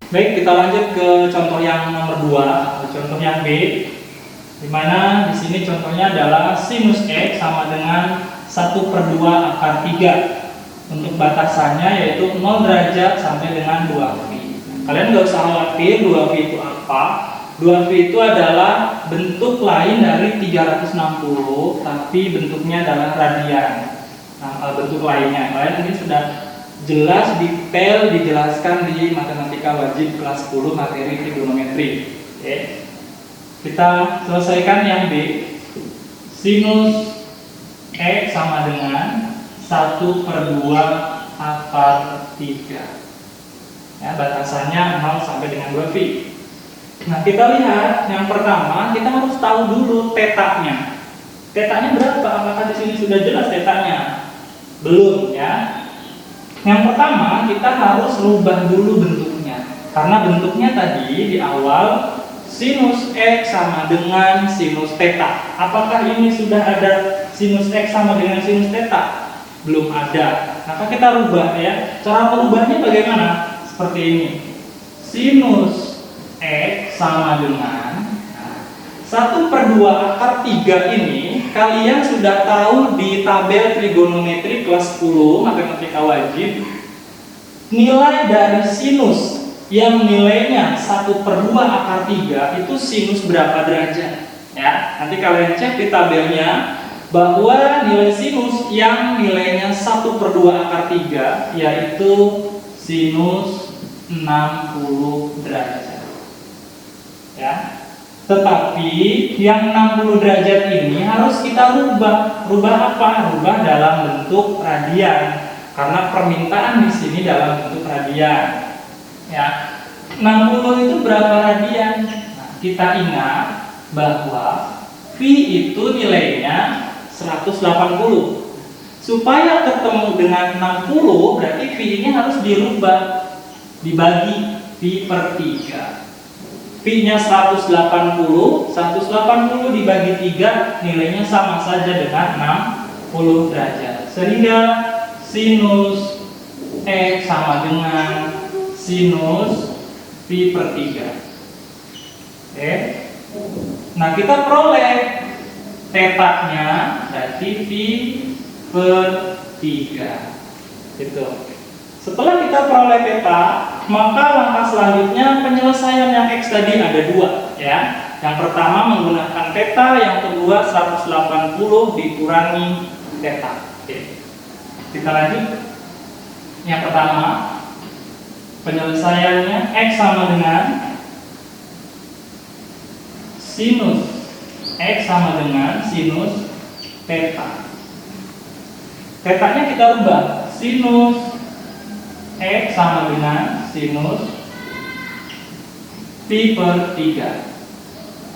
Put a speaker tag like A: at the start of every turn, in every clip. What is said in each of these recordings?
A: Baik, kita lanjut ke contoh yang nomor 2, contoh yang B, di mana di sini contohnya adalah sinus X sama dengan 1/2 akar 3. Untuk batasannya yaitu 0 derajat sampai dengan 2 pi. Kalian nggak usah khawatir 2 pi itu apa. 2 pi itu adalah bentuk lain dari 360, tapi bentuknya adalah radian. Nah, bentuk lainnya kalian mungkin sudah jelas detail dijelaskan di matematika wajib kelas 10 materi trigonometri. Oke. Kita selesaikan yang B. Sinus X sama dengan 1/2 akar 3. Ya, batasannya 0 sampai dengan 2 pi. Nah, kita lihat yang pertama, kita harus tahu dulu tetanya. Tetanya berapa? Apakah di sini sudah jelas tetanya? Belum, ya. Yang pertama, kita harus rubah dulu bentuknya. Karena bentuknya tadi di awal sinus X sama dengan sinus theta. Apakah ini sudah ada sinus X sama dengan sinus theta? Belum ada. Maka kita rubah, ya. Cara merubahnya bagaimana? Seperti ini. Sinus X sama dengan 1/2 akar 3 ini kalian sudah tahu di tabel trigonometri kelas 10 matematika wajib. Nilai dari sinus yang nilainya 1/2 akar 3 itu sinus berapa derajat, ya. Nanti kalian cek di tabelnya bahwa nilai sinus yang nilainya 1/2 akar 3 yaitu sinus 60 derajat, ya. Tetapi yang 60 derajat ini harus kita rubah. Rubah apa? Rubah dalam bentuk radian. Karena permintaan di sini dalam bentuk radian. Ya. 60 itu berapa radian? Nah, kita ingat bahwa Pi itu nilainya 180. Supaya ketemu dengan 60, berarti Pi ini harus dirubah, dibagi Pi per 3. Pi-nya 180 dibagi 3 nilainya sama saja dengan 60 derajat. Sehingga sinus X sama dengan sinus Pi per 3. Oke. Nah, kita peroleh tetanya berarti Pi per 3. Gitu. Setelah kita peroleh theta, maka langkah selanjutnya penyelesaian yang X tadi ada 2, ya. Yang pertama menggunakan theta, yang kedua 180 dikurangi theta. Oke. Kita lanjut. Yang pertama, penyelesaiannya X sama dengan sinus X sama dengan sinus theta. Tetanya kita rubah. Sinus X sama dengan sinus Pi per 3.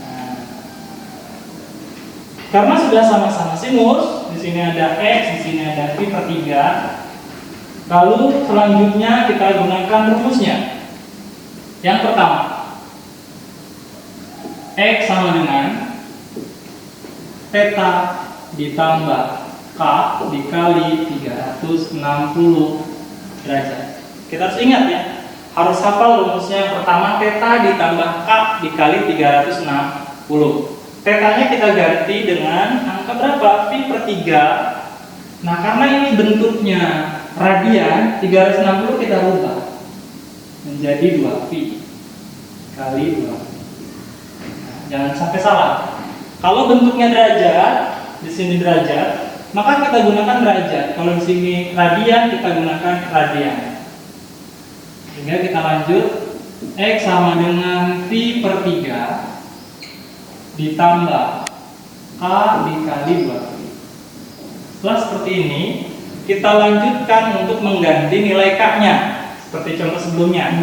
A: Nah, karena sudah sama-sama sinus, di sini ada X, di sini ada Pi per 3. Lalu selanjutnya kita gunakan rumusnya. Yang pertama, X sama dengan theta ditambah K dikali 360 derajat. Kita harus ingat, ya, harus hafal rumusnya. Yang pertama, theta ditambah K dikali 360. Tetanya kita ganti dengan angka berapa? Pi per 3. Nah, karena ini bentuknya radian, 360 kita rubah menjadi 2 pi kali 2 pi. Nah, jangan sampai salah. Kalau bentuknya derajat, di sini derajat, maka kita gunakan derajat. Kalau di sini radian, kita gunakan radian. Sehingga kita lanjut. X sama dengan Pi per 3 ditambah K dikali 2 pi. Setelah seperti ini, kita lanjutkan untuk mengganti nilai K-nya. Seperti contoh sebelumnya.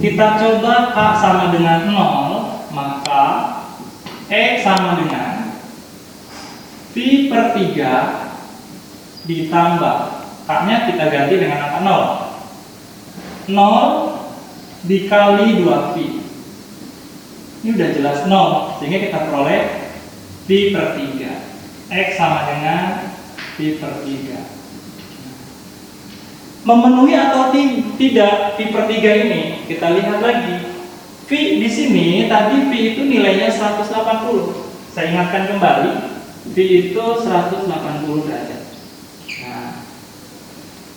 A: Kita coba K sama dengan 0, maka X sama dengan Pi per 3 ditambah K-nya kita ganti dengan angka 0. 0 dikali 2 pi. Ini udah jelas 0, sehingga kita peroleh Pi per 3. X sama dengan Pi per 3. memenuhi atau tidak V per 3 ini? Kita lihat lagi. V di sini tadi V itu nilainya 180. Saya ingatkan kembali, V itu 180 derajat. Nah,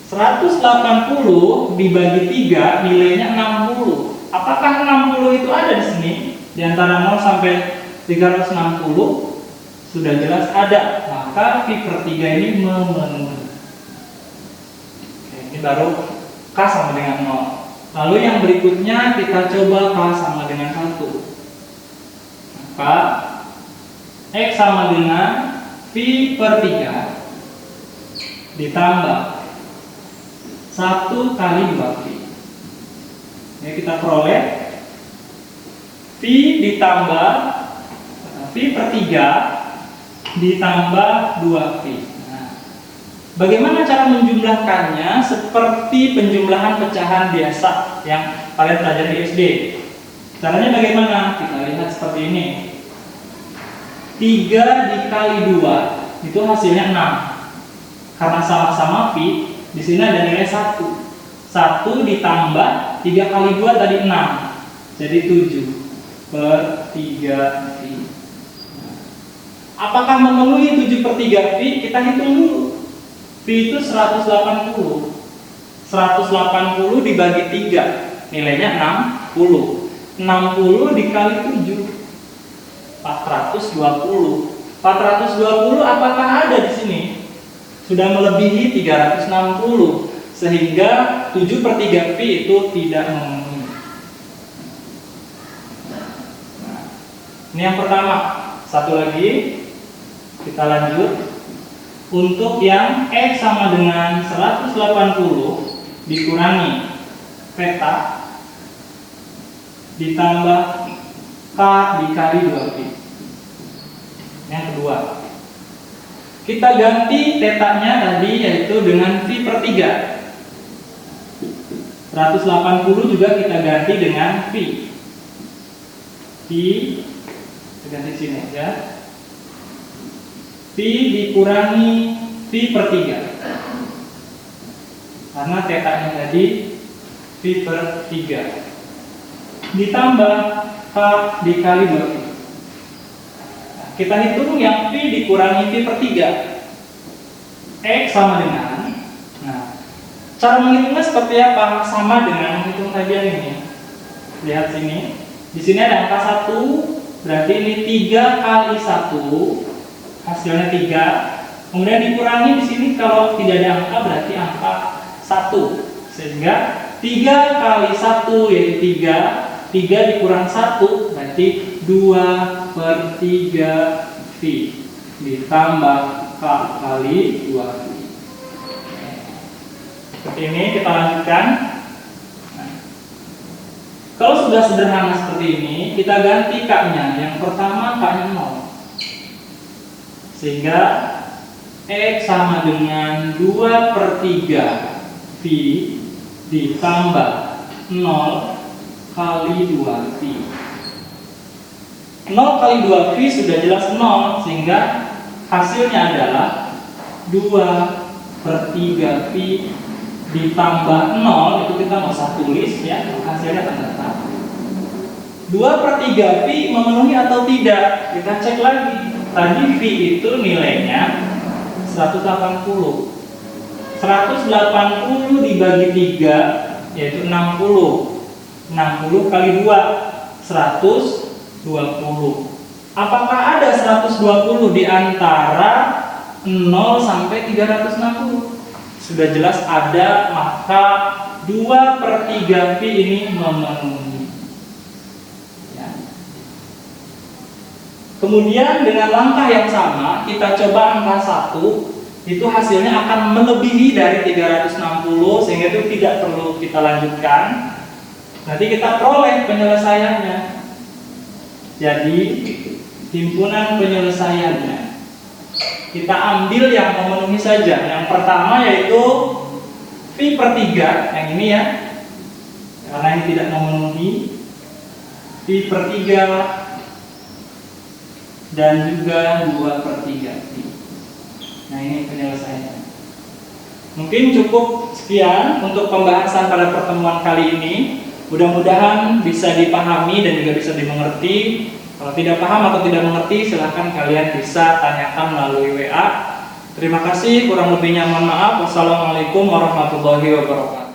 A: 180 dibagi 3 nilainya 60. Apakah 60 itu ada di sini? Di antara 0 sampai 360 sudah jelas ada. Maka V per 3 ini memenuhi. Oke, ini baru K sama dengan 0. Lalu yang berikutnya kita coba K sama dengan 1. Maka X sama dengan V per 3 ditambah 1 kali 2V. Ini kita peroleh V ditambah V per 3 ditambah 2V. Nah, bagaimana cara menjumlahkannya? Seperti penjumlahan pecahan biasa yang kalian pelajari di SD. Caranya bagaimana? Kita lihat seperti ini. 3 dikali 2 itu hasilnya 6. Karena sama-sama V, di sini ada nilai 1. 1 ditambah 3 kali 2 tadi 6. Jadi 7 per 3V. Apakah memenuhi 7 per 3V? Kita hitung dulu. V itu 180. 180 dibagi 3 nilainya 60. 60 dikali 7 420. 420 apakah ada di sini? Sudah melebihi 360, sehingga 7 per 3V itu tidak memenuhi. Nah, ini yang pertama. Satu lagi, kita lanjut. Untuk yang X sama dengan 180 dikurangi peta ditambah K dikali 2V. Yang kedua, kita ganti tetanya tadi yaitu dengan V per 3. 180 juga kita ganti dengan V. V kita ganti sini ya. V dikurangi V per 3. Karena tetanya tadi V per 3. Ditambah K dikali 2V. Nah, kita hitung yang V dikurangi V per 3. X sama dengan, nah, cara menghitungnya seperti apa? Sama dengan menghitung tadi yang ini. Lihat sini. Di sini ada angka 1, berarti ini 3 kali 1, hasilnya 3. Kemudian dikurangi di sini kalau tidak ada angka berarti angka 1. Sehingga 3 kali 1 yaitu 3. 3 dikurang 1 berarti 2 per 3V ditambah K kali 2V. Seperti ini kita lanjutkan. Nah, kalau sudah sederhana seperti ini, kita ganti K-nya. Yang pertama K-nya 0. Sehingga X sama dengan 2 per 3V ditambah 0 kali 2V. 0 kali 2V sudah jelas 0, sehingga hasilnya adalah 2 per 3V ditambah 0, itu kita nggak usah tulis ya, hasilnya ternyata 2 per 3V memenuhi atau tidak. Kita cek lagi. Tadi V itu nilainya 180. 180 dibagi 3 yaitu 60. 60 kali 2 120. Apakah ada 120 di antara 0 sampai 360? Sudah jelas ada, maka 2 per 3V ini memenuhi ya. Kemudian dengan langkah yang sama kita coba angka 1. Itu hasilnya akan melebihi dari 360, sehingga itu tidak perlu kita lanjutkan. Nanti kita peroleh penyelesaiannya. Jadi himpunan penyelesaiannya kita ambil yang memenuhi saja. Yang pertama yaitu V per 3, yang ini ya, karena ini tidak memenuhi. V per 3 dan juga 2 per 3V. Nah, ini penyelesaiannya. Mungkin cukup sekian untuk pembahasan pada pertemuan kali ini. Mudah-mudahan bisa dipahami dan juga bisa dimengerti. Kalau tidak paham atau tidak mengerti, silahkan kalian bisa tanyakan melalui WA. Terima kasih, kurang lebihnya mohon maaf. Wassalamualaikum warahmatullahi wabarakatuh.